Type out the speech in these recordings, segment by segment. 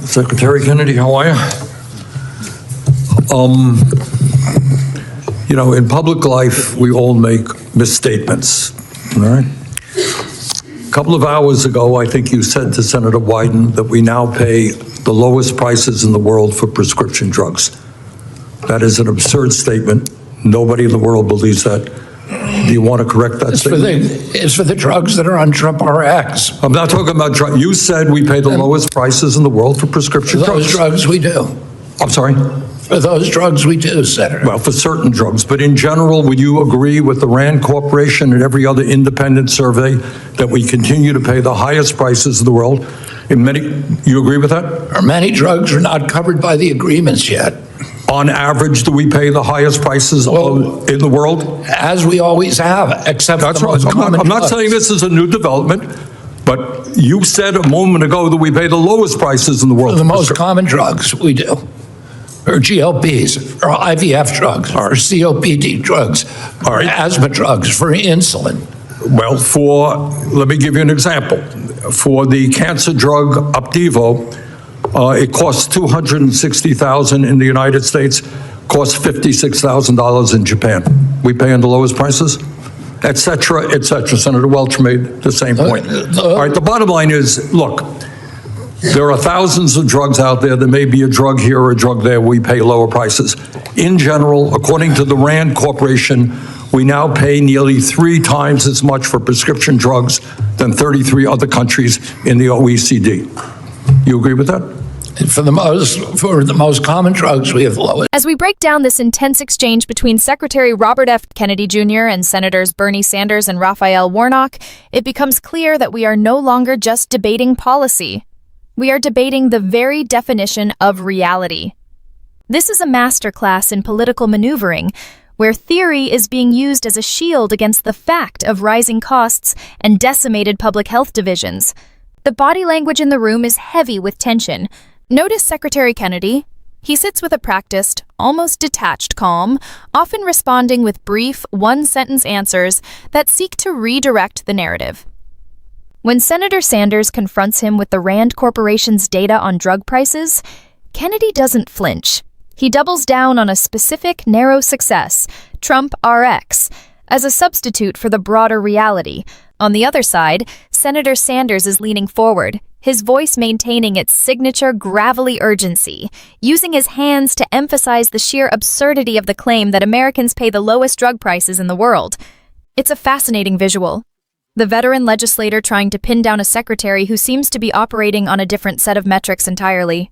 Secretary Kennedy, how are you? You know, in public life, we all make misstatements, all right? A couple of hours ago, I think you said to Senator Wyden that we now pay the lowest prices in the world for prescription drugs. That is an absurd statement. Nobody in the world believes that. Do you want to correct that statement? It's for the drugs that are on Trump RX. I'm not talking about drugs. You said we pay the lowest prices in the world for prescription drugs. Those drugs we do. I'm sorry? For those drugs we do, Senator. Well, for certain drugs, but in general, would you agree with the Rand Corporation and every other independent survey that we continue to pay the highest prices in the world? In many, you agree with that? Many drugs are not covered by the agreements yet. On average, do we pay the highest prices in the world? As we always have, except That's the right. most common I'm not drugs. saying this is a new development, but you said a moment ago that we pay the lowest prices in the world. The most common drugs we do, or GLPs, or IVF drugs, or COPD drugs, or asthma drugs, for insulin. Well, let me give you an example. For the cancer drug Opdivo, it costs $260,000 in the United States, costs $56,000 in Japan. We pay in the lowest prices, et cetera, et cetera. Senator Welch made the same point. All right, the bottom line is, look, there are thousands of drugs out there. There may be a drug here or a drug there. We pay lower prices. In general, according to the Rand Corporation, we now pay nearly 3 times as much for prescription drugs than 33 other countries in the OECD. You agree with that? For the most common drugs, we have the lowest. As we break down this intense exchange between Secretary Robert F. Kennedy Jr. and Senators Bernie Sanders and Raphael Warnock, it becomes clear that we are no longer just debating policy. We are debating the very definition of reality. This is a masterclass in political maneuvering, where theory is being used as a shield against the fact of rising costs and decimated public health divisions. The body language in the room is heavy with tension. Notice Secretary Kennedy. He sits with a practiced, almost detached calm, often responding with brief, one-sentence answers that seek to redirect the narrative. When Senator Sanders confronts him with the Rand Corporation's data on drug prices, Kennedy doesn't flinch. He doubles down on a specific, narrow success, Trump RX, as a substitute for the broader reality. On the other side, Senator Sanders is leaning forward, his voice maintaining its signature gravelly urgency, using his hands to emphasize the sheer absurdity of the claim that Americans pay the lowest drug prices in the world. It's a fascinating visual. The veteran legislator trying to pin down a secretary who seems to be operating on a different set of metrics entirely.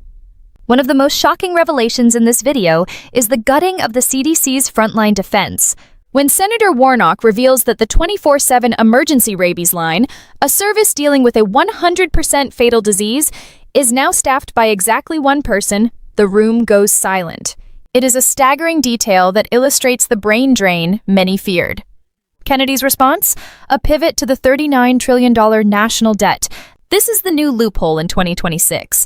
One of the most shocking revelations in this video is the gutting of the CDC's frontline defense. When Senator Warnock reveals that the 24/7 emergency rabies line, a service dealing with a 100% fatal disease, is now staffed by exactly one person, the room goes silent. It is a staggering detail that illustrates the brain drain many feared. Kennedy's response? A pivot to the $39 trillion national debt. This is the new loophole in 2026.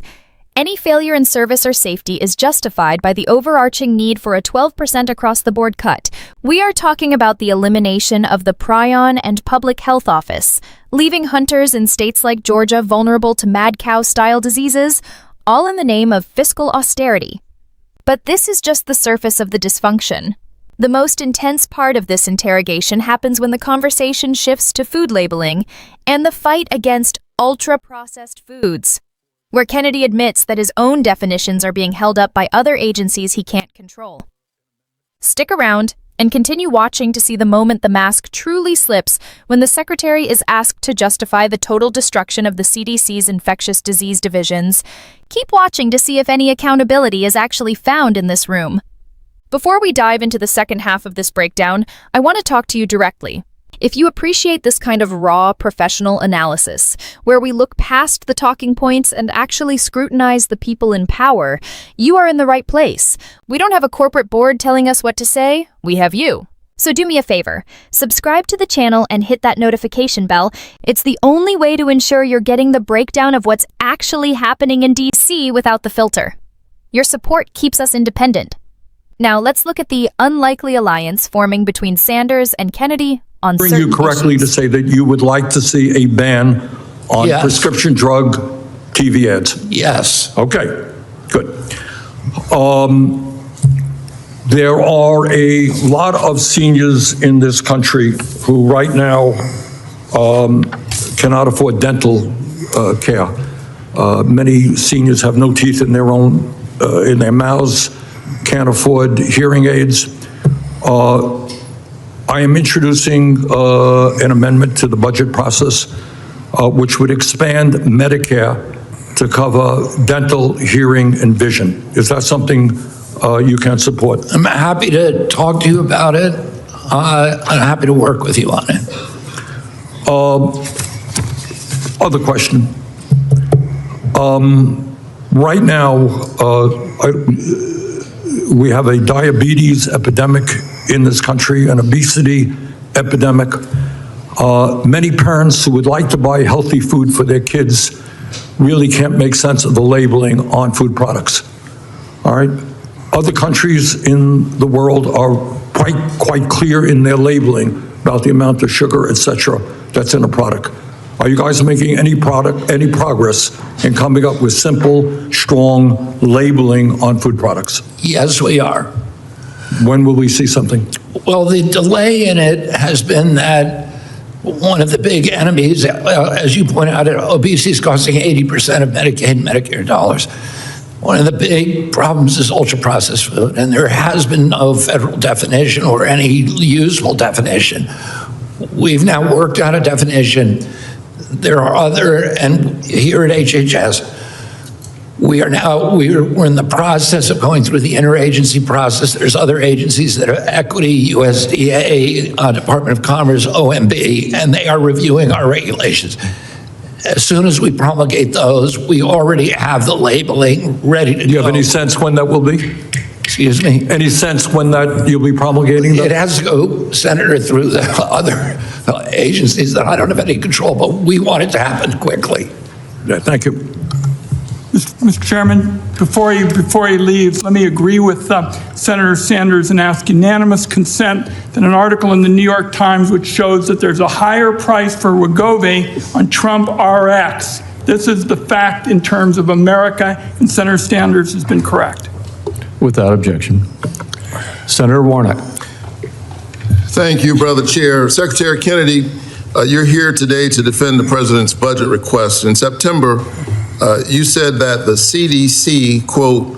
Any failure in service or safety is justified by the overarching need for a 12% across-the-board cut. We are talking about the elimination of the Prion and Public Health Office, leaving hunters in states like Georgia vulnerable to mad cow-style diseases, all in the name of fiscal austerity. But this is just the surface of the dysfunction. The most intense part of this interrogation happens when the conversation shifts to food labeling and the fight against ultra-processed foods, where Kennedy admits that his own definitions are being held up by other agencies he can't control. Stick around and continue watching to see the moment the mask truly slips when the secretary is asked to justify the total destruction of the CDC's infectious disease divisions. Keep watching to see if any accountability is actually found in this room. Before we dive into the second half of this breakdown, I want to talk to you directly. If you appreciate this kind of raw, professional analysis, where we look past the talking points and actually scrutinize the people in power, you are in the right place. We don't have a corporate board telling us what to say, we have you. So do me a favor, subscribe to the channel and hit that notification bell. It's the only way to ensure you're getting the breakdown of what's actually happening in DC without the filter. Your support keeps us independent. Now let's look at the unlikely alliance forming between Sanders and Kennedy on certain you correctly issues. to say that you would like to see a ban on prescription drug TV ads? Yes. Okay, good. There are a lot of seniors in this country who right now cannot afford dental care. Many seniors have no teeth in their mouths, can't afford hearing aids. I am introducing an amendment to the budget process, which would expand Medicare to cover dental, hearing, and vision. Is that something you can support? I'm happy to talk to you about it. I'm happy to work with you on it. Other question. Right now, we have a diabetes epidemic in this country, an obesity epidemic. Many parents who would like to buy healthy food for their kids really can't make sense of the labeling on food products. All right? Other countries in the world are quite clear in their labeling about the amount of sugar, et cetera, that's in a product. Are you guys making any progress in coming up with simple, strong labeling on food products? Yes, we are. When will we see something? Well, the delay in it has been that one of the big enemies, as you point out, obesity is costing 80% of Medicaid and Medicare dollars. One of the big problems is ultra-processed food, and there has been no federal definition or any usable definition. We've now worked out a definition. There are other, and here at HHS, we're in the process of going through the interagency process. There's other agencies that are Equity, USDA, Department of Commerce, OMB, and they are reviewing our regulations. As soon as we promulgate those, we already have the labeling ready to go. Do you have any sense when that will be? Excuse me? Any sense when that you'll be promulgating that? It has to go, Senator, through the other agencies that I don't have any control, but we want it to happen quickly. Yeah, thank you. Mr. Chairman, before he leaves, let me agree with Senator Sanders and ask unanimous consent that an article in the New York Times which shows that there's a higher price for Wegovy on Trump RX. This is the fact in terms of America, and Senator Sanders has been correct. Without objection. Senator Warnock. Thank you, Brother Chair. Secretary Kennedy, you're here today to defend the president's budget request. In September, you said that the CDC, quote,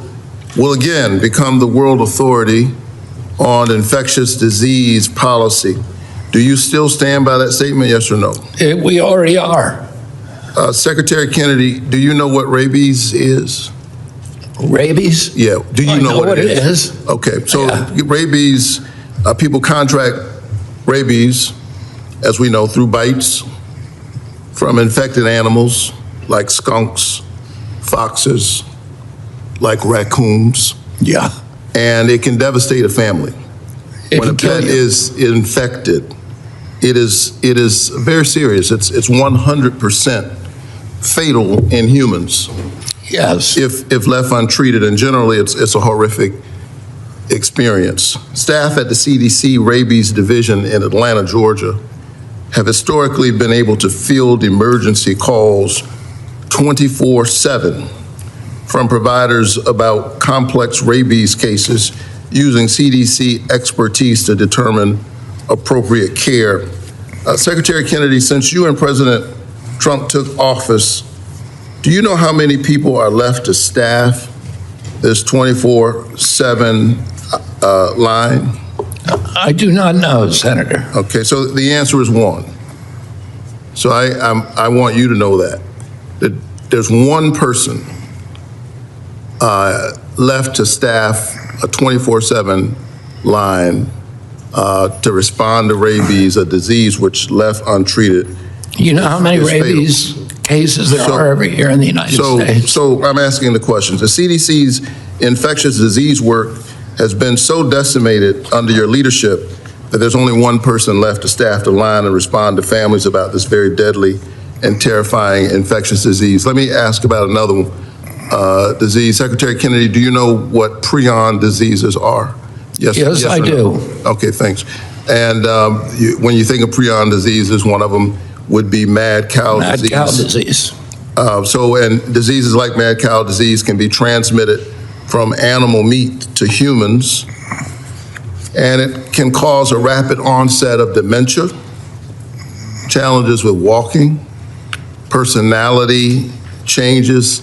will again become the world authority on infectious disease policy. Do you still stand by that statement, yes or no? We already are. Secretary Kennedy, do you know what rabies is? Rabies? Yeah, do you I know what it is? is. Okay, so Yeah. rabies, people contract rabies, as we know, through bites from infected animals like skunks, foxes, like raccoons, Yeah. and it can devastate a family. It When a can kill pet you. is infected, it is very serious. It's 100% fatal in humans Yes. if left untreated, and generally it's a horrific experience. Staff at the CDC Rabies Division in Atlanta, Georgia, have historically been able to field emergency calls 24/7 from providers about complex rabies cases using CDC expertise to determine appropriate care. Secretary Kennedy, since you and President Trump took office, do you know how many people are left to staff this 24/7 line? I do not know, Senator. Okay, so the answer is one. So I want you to know that there's one person left to staff a 24/7 line to respond to rabies, a disease which left untreated. You know how many It's fatal. rabies cases there So- are every year in the United States? So I'm asking the questions. The CDC's infectious disease work has been so decimated under your leadership that there's only one person left to staff the line and respond to families about this very deadly and terrifying infectious disease. Let me ask about another disease. Secretary Kennedy, do you know what prion diseases are? Yes, or I no? do. Okay, thanks. And when you think of prion diseases, one of them would be mad cow Mad disease. cow disease. And diseases like mad cow disease can be transmitted from animal meat to humans, and it can cause a rapid onset of dementia, challenges with walking, personality changes,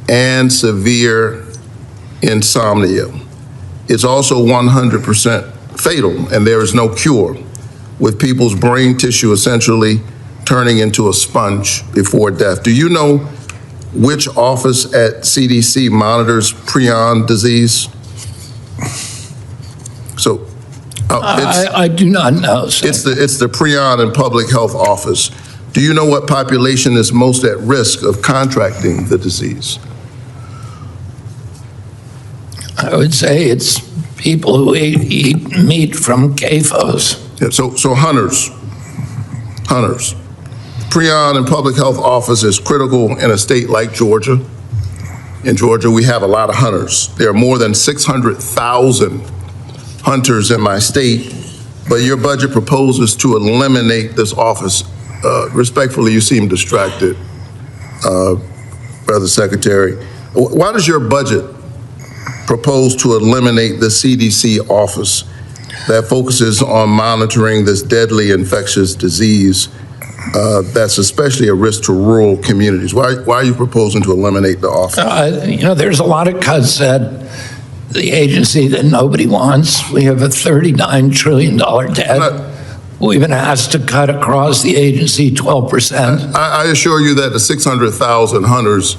and severe insomnia. It's also 100% fatal, and there is no cure, with people's brain tissue essentially turning into a sponge before death. Do you know which office at CDC monitors prion disease? So I do not know, sir. it's the Prion and Public Health Office. Do you know what population is most at risk of contracting the disease? I would say it's people who eat meat from CAFOs. Yeah, so hunters. Prion and Public Health Office is critical in a state like Georgia. In Georgia, we have a lot of hunters. There are more than 600,000 hunters in my state, but your budget proposes to eliminate this office. Respectfully, you seem distracted, Brother Secretary. Why does your budget propose to eliminate the CDC office that focuses on monitoring this deadly infectious disease that's especially a risk to rural communities? Why are you proposing to eliminate the office? There's a lot of cuts at the agency that nobody wants. We have a $39 trillion debt. We've been asked to cut across the agency 12%. I assure you that the 600,000 hunters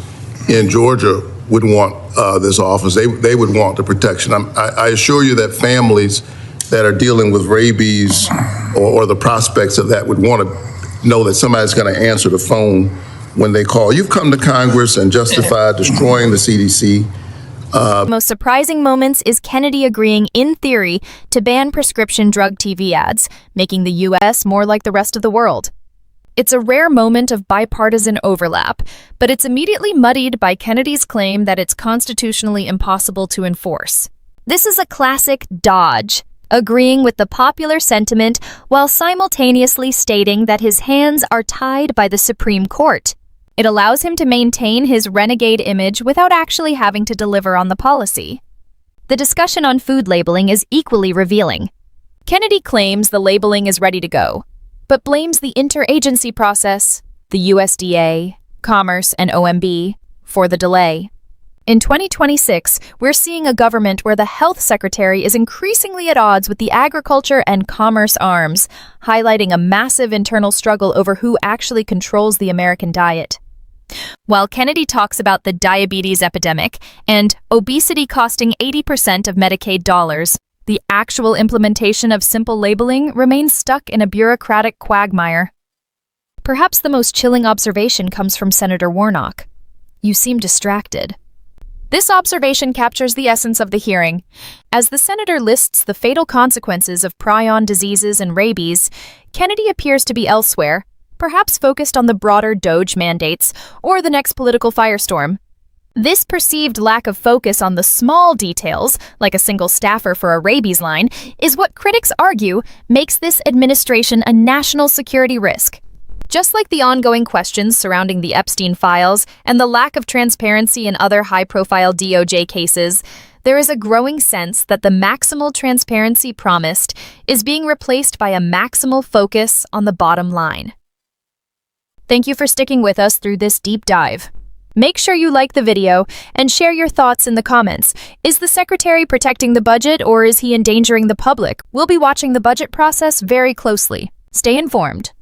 in Georgia would want this office. They would want the protection. I assure you that families that are dealing with rabies or the prospects of that would want to know that somebody's going to answer the phone when they call. You've come to Congress and justified destroying the CDC. Most surprising moments is Kennedy agreeing, in theory, to ban prescription drug TV ads, making the U.S. more like the rest of the world. It's a rare moment of bipartisan overlap, but it's immediately muddied by Kennedy's claim that it's constitutionally impossible to enforce. This is a classic dodge, agreeing with the popular sentiment while simultaneously stating that his hands are tied by the Supreme Court. It allows him to maintain his renegade image without actually having to deliver on the policy. The discussion on food labeling is equally revealing. Kennedy claims the labeling is ready to go, but blames the interagency process, the USDA, Commerce, and OMB, for the delay. In 2026, we're seeing a government where the health secretary is increasingly at odds with the agriculture and commerce arms, highlighting a massive internal struggle over who actually controls the American diet. While Kennedy talks about the diabetes epidemic and obesity costing 80% of Medicaid dollars, the actual implementation of simple labeling remains stuck in a bureaucratic quagmire. Perhaps the most chilling observation comes from Senator Warnock. You seem distracted. This observation captures the essence of the hearing. As the senator lists the fatal consequences of prion diseases and rabies, Kennedy appears to be elsewhere, perhaps focused on the broader DOGE mandates or the next political firestorm. This perceived lack of focus on the small details, like a single staffer for a rabies line, is what critics argue makes this administration a national security risk. Just like the ongoing questions surrounding the Epstein files and the lack of transparency in other high-profile DOJ cases, there is a growing sense that the maximal transparency promised is being replaced by a maximal focus on the bottom line. Thank you for sticking with us through this deep dive. Make sure you like the video and share your thoughts in the comments. Is the secretary protecting the budget or is he endangering the public? We'll be watching the budget process very closely. Stay informed.